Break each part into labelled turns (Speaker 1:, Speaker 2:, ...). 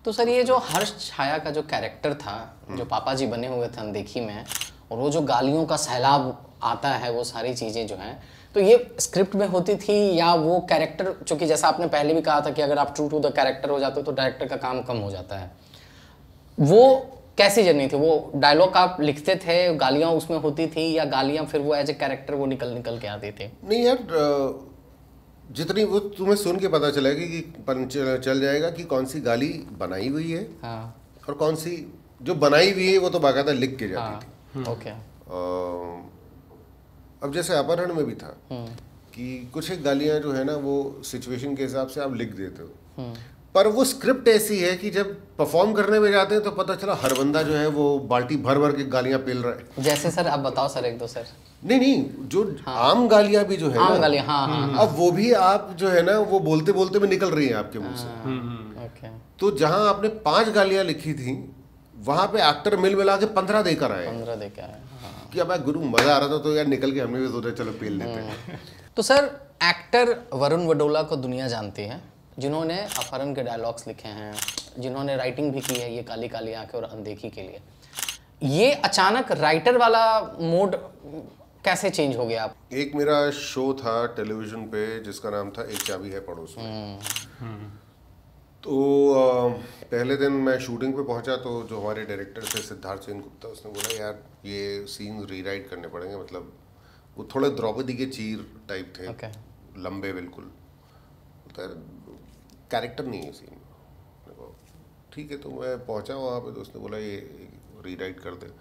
Speaker 1: तो सर ये जो हर्ष छाया का जो कैरेक्टर था, जो पापा जी बने हुए थे अनदेखी में, और वो जो गालियों का सैलाब आता है, वो सारी चीज़ें जो हैं, तो ये स्क्रिप्ट में होती थी या वो कैरेक्टर, चूँकि जैसा आपने पहले भी कहा था कि अगर आप ट्रू टू द कैरेक्टर हो जाते हो तो डायरेक्टर का काम कम हो जाता है, वो कैसी जर्नी थी? वो डायलॉग आप लिखते थे, गालियाँ उसमें होती थी, या गालियाँ फिर वो एज ए कैरेक्टर वो निकल के आती थी?
Speaker 2: नहीं यार, जितनी वो तुम्हें सुन के पता चलेगा कि चल जाएगा कि कौन सी गाली बनाई हुई है।
Speaker 1: हाँ।
Speaker 2: और कौन सी जो बनाई हुई है वो तो बाकायदा लिख के जाती थी।
Speaker 1: ओके।
Speaker 2: अब जैसे अपहरण में भी था कि कुछ एक गालियाँ जो है ना वो सिचुएशन के हिसाब से आप लिख देते हो, पर वो स्क्रिप्ट ऐसी है कि जब परफॉर्म करने में जाते हैं तो पता चला हर बंदा जो है वो बाल्टी भर भर के गालियाँ पेल रहा है।
Speaker 1: जैसे सर आप बताओ सर, एक दो सर।
Speaker 2: नहीं, जो आम गालियाँ भी जो है
Speaker 1: आम
Speaker 2: ना,
Speaker 1: गालियाँ, हाँ।
Speaker 2: अब वो भी आप जो है ना वो बोलते बोलते में निकल रही है आपके मुंह से।
Speaker 1: ओके।
Speaker 2: तो जहां आपने 5 गालियां लिखी थी वहां पे एक्टर मिल मिला के 15 देकर आए।
Speaker 1: 15 दे के आए।
Speaker 2: कि अब गुरु मजा आ रहा था तो यार निकल के हमने भी सोचा चलो पेल लेते हैं।
Speaker 1: तो सर एक्टर वरुण वडोला को दुनिया जानती है, जिन्होंने अपहरण के डायलॉग्स लिखे हैं, जिन्होंने राइटिंग भी की है ये काली काली आंखें और अनदेखी के लिए। ये अचानक राइटर वाला मोड कैसे चेंज हो गया?
Speaker 2: एक मेरा शो था टेलीविजन पे जिसका नाम था एक चाबी है पड़ोस में। तो पहले दिन मैं शूटिंग पे पहुंचा तो जो हमारे डायरेक्टर थे सिद्धार्थ सेन गुप्ता, उसने बोला यार ये सीन रीराइट करने पड़ेंगे, मतलब वो थोड़े द्रौपदी के चीर टाइप थे।
Speaker 1: Okay.
Speaker 2: लंबे बिल्कुल, कैरेक्टर नहीं है सीन। ठीक है, तो मैं पहुंचा वहाँ पे तो उसने बोला ये रीराइट कर दे।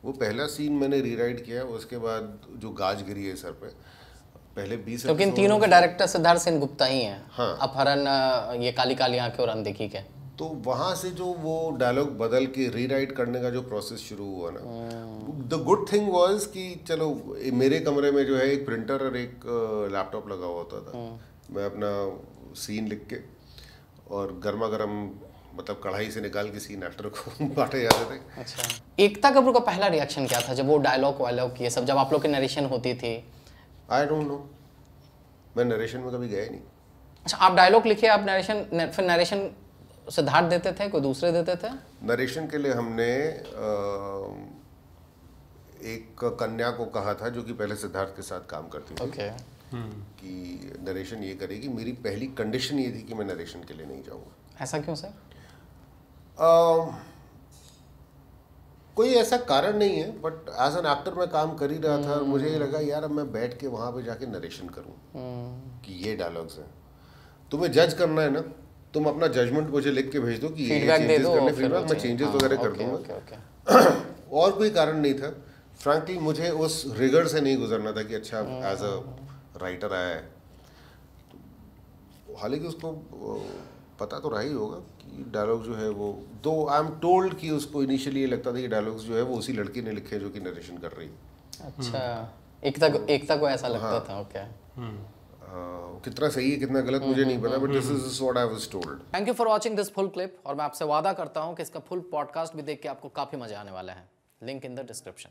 Speaker 2: वो पहला सीन मैंने रीराइट किया, उसके बाद जो गाज गिरी है सर पे, पहले 20
Speaker 1: क्योंकि इन तीनों के डायरेक्टर सिद्धार्थ सेन गुप्ता ही हैं।
Speaker 2: हाँ।
Speaker 1: अपहरण, ये काली काली आंखें और अनदेखी के।
Speaker 2: तो वहाँ से जो वो डायलॉग बदल के रीराइट करने का जो प्रोसेस शुरू हुआ ना, द गुड थिंग वाज कि चलो मेरे कमरे में जो है एक प्रिंटर और एक लैपटॉप लगा हुआ होता था। मैं अपना सीन लिख के और गर्मा गर्म मतलब कढ़ाई से निकाल के सीन एक्टर को बांटे जाते थे।
Speaker 1: अच्छा। एकता कपूर का पहला रिएक्शन क्या था जब वो डायलॉग वायलॉग ये सब, जब आप लोग की नरेशन होती थी?
Speaker 2: आई डोंट नो, मैं नरेशन में कभी गया ही नहीं।
Speaker 1: अच्छा, आप डायलॉग लिखे, आप नरेशन, फिर नरेशन सिद्धार्थ देते थे, कोई दूसरे देते थे?
Speaker 2: नरेशन के लिए हमने एक कन्या को कहा था जो कि पहले सिद्धार्थ के साथ काम करती थी।
Speaker 1: ओके।
Speaker 2: कि नरेशन ये करेगी। मेरी पहली कंडीशन ये थी कि मैं नरेशन के लिए नहीं जाऊंगा।
Speaker 1: ऐसा क्यों सर?
Speaker 2: कोई ऐसा कारण नहीं है, बट एज एन एक्टर मैं काम कर ही रहा था और मुझे ये लगा यार अब मैं बैठ के वहाँ पे जाके नरेशन करूँ कि ये डायलॉग्स हैं। तुम्हें जज करना है ना, तुम अपना जजमेंट मुझे लिख के भेज दो कि ये चेंजेस करने, फीडबैक मैं चेंजेस वगैरह कर दूंगा। और कोई कारण नहीं था। फ्रैंकली मुझे उस रिगर से नहीं गुजरना था कि अच्छा एज अ राइटर आया है। हालांकि उसको पता तो रहा ही होगा कि डायलॉग जो है वो, दो आई एम टोल्ड कि उसको इनिशियली ये लगता था कि डायलॉग्स जो है वो उसी लड़की ने लिखे जो कि नरेशन कर रही है।
Speaker 1: अच्छा, एकता को ऐसा लगता था। ओके।
Speaker 2: कितना सही है कितना गलत मुझे नहीं पता, but this is what I was told.
Speaker 1: Thank you for watching this full clip, और मैं आपसे वादा करता हूं कि इसका फुल पॉडकास्ट भी देख के आपको काफी मजा आने वाला है। Link in the description.